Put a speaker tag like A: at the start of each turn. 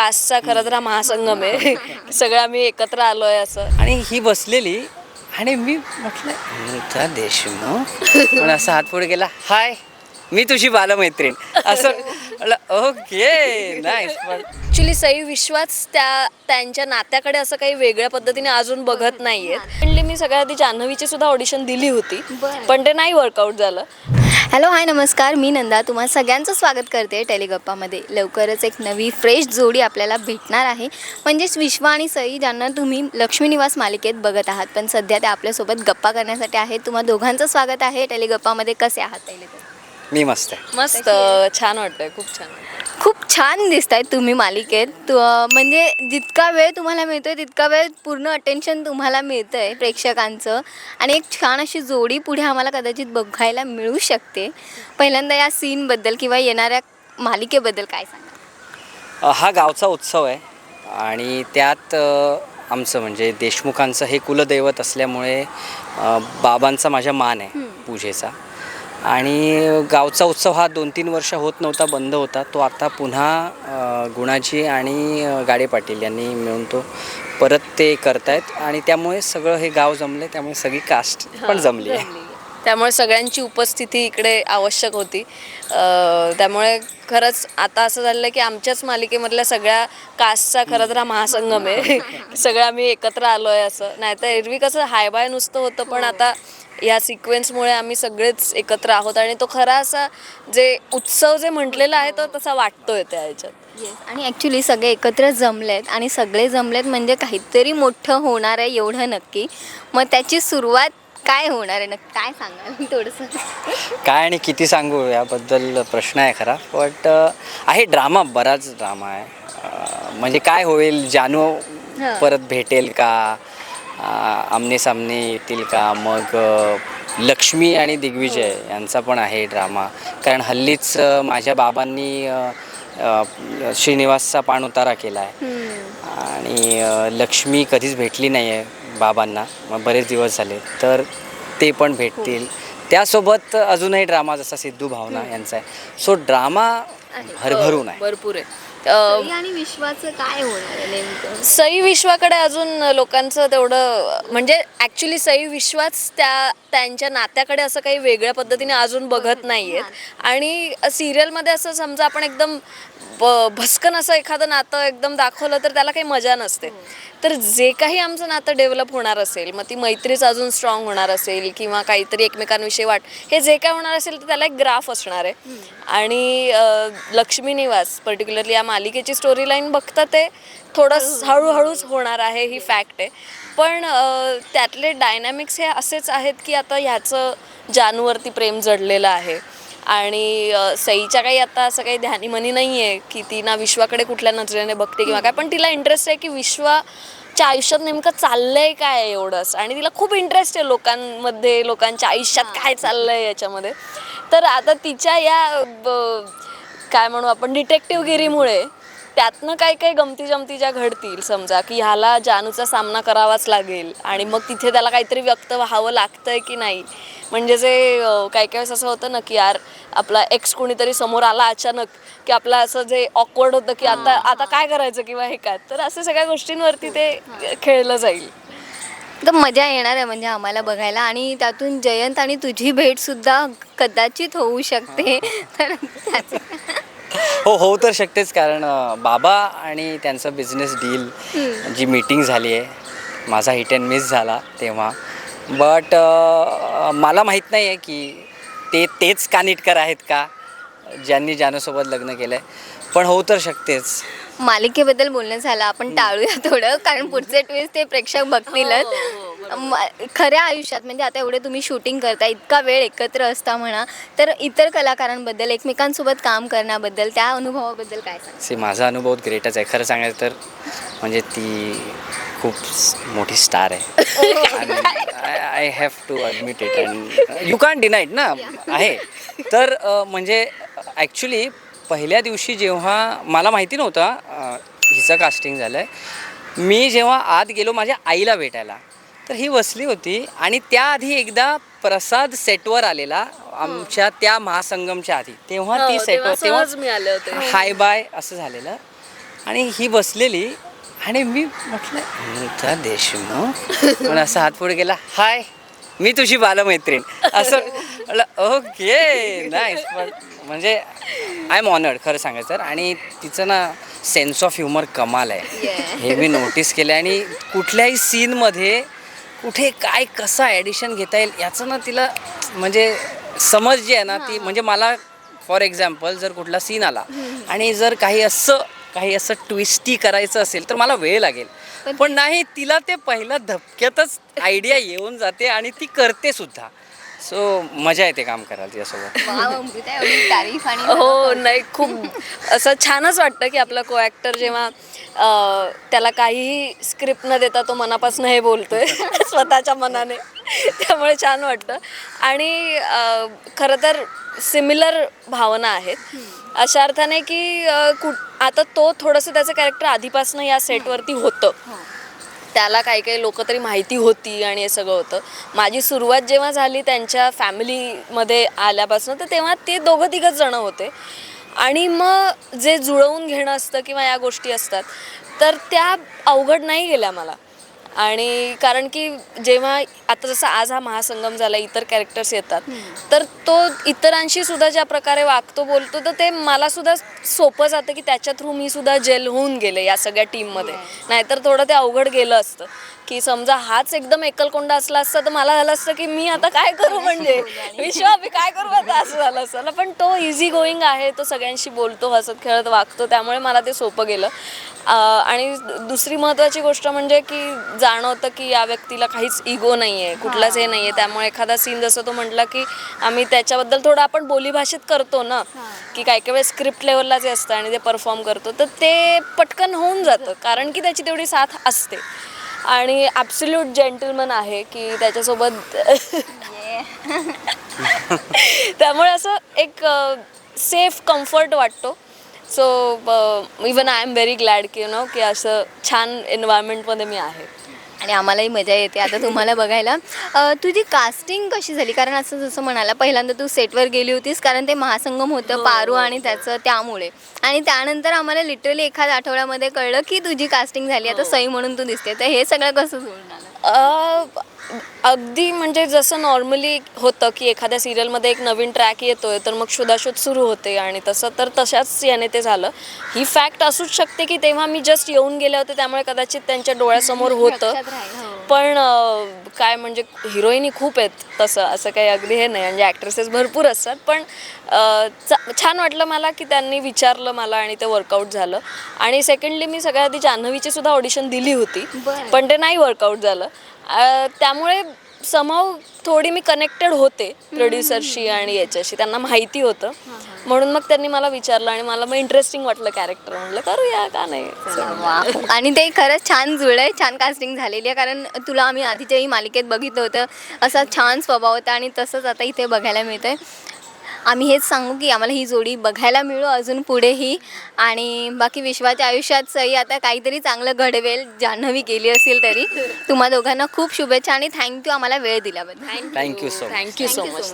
A: कास्टचा खरं तर हा महासंगम आहे. सगळं आम्ही एकत्र आलोय असं.
B: आणि ही बसलेली आणि मी म्हटलं नीता देशमुख पण असा हात पुढे गेला, हाय मी तुझी बालमैत्रीण असं म्हटलं, ओके नाईस. पण
A: ॲक्च्युली सई विश्वास त्यांच्या नात्याकडे असं काही वेगळ्या पद्धतीने अजून बघत नाहीयेत. म्हणजे मी सगळ्यात आधी जान्हवीची सुद्धा ऑडिशन दिली होती, पण ते नाही वर्कआउट झालं.
C: हॅलो हाय नमस्कार, मी नंदा तुम्हा सगळ्यांचं स्वागत करते टेलिगप्पामध्ये. लवकरच एक नवी फ्रेश जोडी आपल्याला भेटणार आहे, म्हणजेच विश्वा आणि सई, ज्यांना तुम्ही लक्ष्मी निवास मालिकेत बघत आहात. पण सध्या ते आपल्यासोबत गप्पा करण्यासाठी आहेत. तुम्हा दोघांचं स्वागत आहे टेलिगप्पामध्ये. कसे आहात पहिले तर?
B: मी मस्त आहे.
A: मस्त, छान वाटतंय, खूप छान.
C: खूप छान दिसत आहेत तुम्ही मालिकेत. म्हणजे जितका वेळ तुम्हाला मिळतोय तितका वेळ पूर्ण अटेन्शन तुम्हाला मिळतं आहे प्रेक्षकांचं, आणि एक छान अशी जोडी पुढे आम्हाला कदाचित बघायला मिळू शकते. पहिल्यांदा या सीनबद्दल किंवा येणाऱ्या मालिकेबद्दल काय सांगा?
B: हा गावचा उत्सव आहे आणि त्यात आमचं म्हणजे देशमुखांचं हे कुलदैवत असल्यामुळे बाबांचा माझ्या मान आहे पूजेचा. आणि गावचा उत्सव हा 2-3 वर्ष होत नव्हता, बंद होता. तो आता पुन्हा गुणाजी आणि गाडे पाटील यांनी मिळून तो परत ते करतायत आणि त्यामुळे सगळं हे गाव जमले, त्यामुळे सगळी कास्ट पण जमली आहे.
A: त्यामुळे सगळ्यांची उपस्थिती इकडे आवश्यक होती. त्यामुळे खरंच आता असं झालं की आमच्याच मालिकेमधल्या सगळ्या कास्टचा खरं तर हा महासंगम आहे. सगळं आम्ही एकत्र आलोय असं. नाहीतर एरवी कसं हाय बाय नुसतं होतं, पण आता या सिक्वेन्समुळे आम्ही सगळेच एकत्र आहोत आणि तो खरा असा जे उत्सव जे म्हटलेला आहे तो तसा वाटतोय त्या ह्याच्यात.
C: आणि ॲक्च्युली सगळे एकत्र जमलेत आणि सगळे जमलेत म्हणजे काहीतरी मोठं होणार आहे एवढं नक्की. मग त्याची सुरुवात काय होणार आहे नक्की, काय सांगाल थोडंसं?
B: काय आणि किती सांगू याबद्दल प्रश्न आहे खरा. बट आहे ड्रामा, बराच ड्रामा आहे. म्हणजे काय होईल, जानू परत भेटेल का, आमने सामने येतील का, मग लक्ष्मी आणि दिग्विजय यांचा पण आहे ड्रामा. कारण हल्लीच माझ्या बाबांनी श्रीनिवासचा पाणउतारा केला आहे आणि लक्ष्मी कधीच भेटली नाही आहे बाबांना, मग बरेच दिवस झाले, तर ते पण भेटतील. त्यासोबत अजूनही ड्रामा जसा सिद्धू भावना यांचा आहे. सो ड्रामा भरभरून आहे,
A: भरपूर आहे.
C: सई आणि विश्वाचं काय होणार आहे नेमकं?
A: सई विश्वाकडे अजून लोकांचं तेवढं म्हणजे ॲक्च्युली सई विश्वास त्यांच्या नात्याकडे असं काही वेगळ्या पद्धतीने अजून बघत नाहीयेत. आणि सिरियलमध्ये असं समजा आपण एकदम भस्कन असं एखादं नातं एकदम दाखवलं तर त्याला काही मजा नसते. तर जे काही आमचं नातं डेव्हलप होणार असेल, मग ती मैत्रीच अजून स्ट्रॉंग होणार असेल किंवा काहीतरी एकमेकांविषयी हे जे काय होणार असेल तर त्याला एक ग्राफ असणार आहे. आणि लक्ष्मी निवास पर्टिक्युलरली या मालिकेची स्टोरी लाईन बघता ते थोडं हळूहळूच होणार आहे, ही फॅक्ट आहे. पण त्यातले डायनॅमिक्स हे असेच आहेत की आता ह्याचं जानूवरती प्रेम जडलेलं आहे आणि सईच्या काही आता असं काही ध्यानीमनी नाही आहे की ती ना विश्वाकडे कुठल्या नजरेने बघते किंवा काय, पण तिला इंटरेस्ट आहे की विश्वाच्या आयुष्यात नेमकं चाललंय काय एवढंच, आणि तिला खूप इंटरेस्ट आहे लोकांमध्ये, लोकांच्या आयुष्यात काय चाललंय याच्यामध्ये. तर आता तिच्या या काय म्हणू आपण डिटेक्टिव्हगिरीमुळे त्यातनं काही काही गमती जमती ज्या घडतील, समजा की ह्याला जानूचा सामना करावाच लागेल आणि मग तिथे त्याला काहीतरी व्यक्त व्हावं लागतंय की नाही. म्हणजे जे काही काही वेळेस असं होतं ना की यार आपला एक्स कोणीतरी समोर आला अचानक की आपलं असं जे ऑकवर्ड होतं की आता काय करायचं किंवा हे काय, तर असं सगळ्या गोष्टींवरती ते खेळलं जाईल.
C: तर मजा येणार आहे म्हणजे आम्हाला बघायला. आणि त्यातून जयंत आणि तुझी भेटसुद्धा कदाचित होऊ शकते. तर
B: होऊ तर शकतेच. कारण बाबा आणि त्यांचं बिझनेस डील जी मीटिंग झाली आहे, माझा हिट अँड मिस झाला तेव्हा. बट मला माहीत नाही आहे की तेच कानिटकर आहेत का ज्यांनी जानूसोबत लग्न केलं आहे, पण होऊ तर शकतेच.
C: मालिकेबद्दल बोलणं झालं, आपण टाळूया थोडं, कारण पुढचे ट्विस्ट ते प्रेक्षक बघतीलच. खऱ्या आयुष्यात म्हणजे आता एवढे तुम्ही शूटिंग करता, इतका वेळ एकत्र असता म्हणा, तर इतर कलाकारांबद्दल एकमेकांसोबत काम करण्याबद्दल, त्या अनुभवाबद्दल काय सांगा?
B: माझा अनुभव ग्रेटच आहे खरं सांगायचं तर. म्हणजे ती खूप मोठी स्टार आहे आणि I have to admit it and you can't deny it ना आहे. तर म्हणजे ॲक्च्युली पहिल्या दिवशी जेव्हा मला माहिती नव्हतं हिचं कास्टिंग झालं आहे, मी जेव्हा आत गेलो माझ्या आईला भेटायला, तर ही बसली होती आणि त्याआधी एकदा प्रसाद सेटवर आलेला आमच्या त्या महासंगमच्या आधी, तेव्हा ती सेटवर, तेव्हा
A: मी आले होते.
B: हाय बाय असं झालेलं. आणि ही बसलेली आणि मी म्हटलं अमृता देशमुख पण असं हात पुढे गेला, हाय मी तुझी बालमैत्रीण असं म्हटलं. Okay nice. पण म्हणजे आय एम ऑनर्ड खरं सांगायचं तर. आणि तिचं ना सेन्स ऑफ ह्युमर कमाल आहे हे मी नोटीस केलं. आणि कुठल्याही सीनमध्ये कुठे काय कसं ॲडिशन घेता येईल याचं ना तिला म्हणजे समज जी आहे ना ती. म्हणजे मला फॉर एक्झाम्पल जर कुठला सीन आला आणि जर काही असं ट्विस्टी करायचं असेल तर मला वेळ लागेल, पण नाही, तिला ते पहिल्या धपक्यातच आयडिया येऊन जाते आणि ती करते सुद्धा. सो मजा येते काम करायला तिच्यासोबत.
C: वाव, अमृता, एवढी तारीफ आणि
A: हो नाही, खूप असं छानच वाटतं की आपला को ॲक्टर जेव्हा त्याला काहीही स्क्रिप्ट न देता तो मनापासून हे बोलतोय स्वतःच्या मनाने, त्यामुळे छान वाटतं. आणि खरं तर सिमिलर भावना आहेत अशा अर्थाने की आता तो थोडंसं त्याचं कॅरेक्टर आधीपासून या सेटवरती होतं, त्याला काही काही लोक तरी माहिती होती आणि हे सगळं होतं. माझी सुरुवात जेव्हा झाली त्यांच्या फॅमिलीमध्ये आल्यापासून, तर तेव्हा ते दोघं तिघंच जणं होते. आणि मग जे जुळवून घेणं असतं किंवा या गोष्टी असतात तर त्या अवघड नाही गेल्या मला. आणि कारण की जेव्हा आता जसं आज हा महासंगम झाला, इतर कॅरेक्टर्स येतात, तर तो इतरांशी सुद्धा ज्या प्रकारे वागतो बोलतो तर ते मला सुद्धा सोपं जातं की त्याच्या थ्रू मी सुद्धा जेल होऊन गेले या सगळ्या टीममध्ये. नाहीतर थोडं ते अवघड गेलं असतं की समजा हाच एकदम एकलकोंडा असला असता तर मला झालं असतं की मी आता काय करू, म्हणजे विश्वा मी काय करू आता, असं झालं असतं. पण तो इझी गोईंग आहे, तो सगळ्यांशी बोलतो, हसत खेळत वागतो, त्यामुळे मला ते सोपं गेलं. आणि दुसरी महत्त्वाची गोष्ट म्हणजे की जाणवतं की या व्यक्तीला काहीच इगो नाही आहे, कुठलाच हे नाही आहे. त्यामुळे एखादा सीन जसं तो म्हटला की आम्ही त्याच्याबद्दल थोडं आपण बोलीभाषेत करतो ना, की काही काही वेळेस स्क्रिप्ट लेवलला जे असतं आणि ते परफॉर्म करतो तर ते पटकन होऊन जातं कारण की त्याची तेवढी साथ असते. आणि ॲब्सोल्यूट जेंटलमन आहे की त्याच्यासोबत त्यामुळे असं एक सेफ कम्फर्ट वाटतो. So even I am very glad की की असं छान एन्व्हायरमेंटमध्ये मी आहे.
C: आणि आम्हालाही मजा येते आता तुम्हाला बघायला. तुझी कास्टिंग कशी झाली? कारण असं जसं म्हणाला पहिल्यांदा तू सेटवर गेली होतीस कारण ते महासंगम होतं पारू आणि त्याचं, त्यामुळे. आणि त्यानंतर आम्हाला लिटरली एखाद्या आठवड्यामध्ये कळलं की तुझी कास्टिंग झाली, आता सई म्हणून तू दिसते. तर हे सगळं कसं जुळून आलं?
A: अगदी म्हणजे जसं नॉर्मली होतं की एखाद्या सिरियलमध्ये एक नवीन ट्रॅक येतोय तर मग शोधाशोध सुरू होते, आणि तसं तर तशाच याने ते झालं. ही फॅक्ट असूच शकते की तेव्हा मी जस्ट येऊन गेले होते त्यामुळे कदाचित त्यांच्या डोळ्यासमोर होतं. पण काय म्हणजे हिरोईनी खूप आहेत, तसं असं काही अगदी हे नाही, म्हणजे ॲक्ट्रेसेस भरपूर असतात. पण छान वाटलं मला की त्यांनी विचारलं मला आणि ते वर्कआउट झालं. आणि सेकंडली मी सगळ्यात आधी जान्हवीची सुद्धा ऑडिशन दिली होती, पण ते नाही वर्कआउट झालं. त्यामुळे समहाऊ थोडी मी कनेक्टेड होते प्रोड्युसरशी आणि याच्याशी, त्यांना माहिती होतं म्हणून मग त्यांनी मला विचारलं आणि मला मग इंटरेस्टिंग वाटलं कॅरेक्टर, म्हटलं करूया का नाही.
C: आणि ते खरंच छान जुळलंय, छान कास्टिंग झालेली आहे. कारण तुला आम्ही आधीच्याही मालिकेत बघितलं होतं, असा छान स्वभाव होता आणि तसंच आता इथे बघायला मिळतंय. आम्ही हेच सांगू की आम्हाला ही जोडी बघायला मिळू अजून पुढेही. आणि बाकी विश्वाच्या आयुष्यात सई आता काहीतरी चांगलं घडवेल, जान्हवी केली असेल तरी. तुम्हा दोघांना खूप शुभेच्छा आणि थँक्यू आम्हाला वेळ दिल्याबद्दल.
B: Thank you so much.
A: Thank you so much.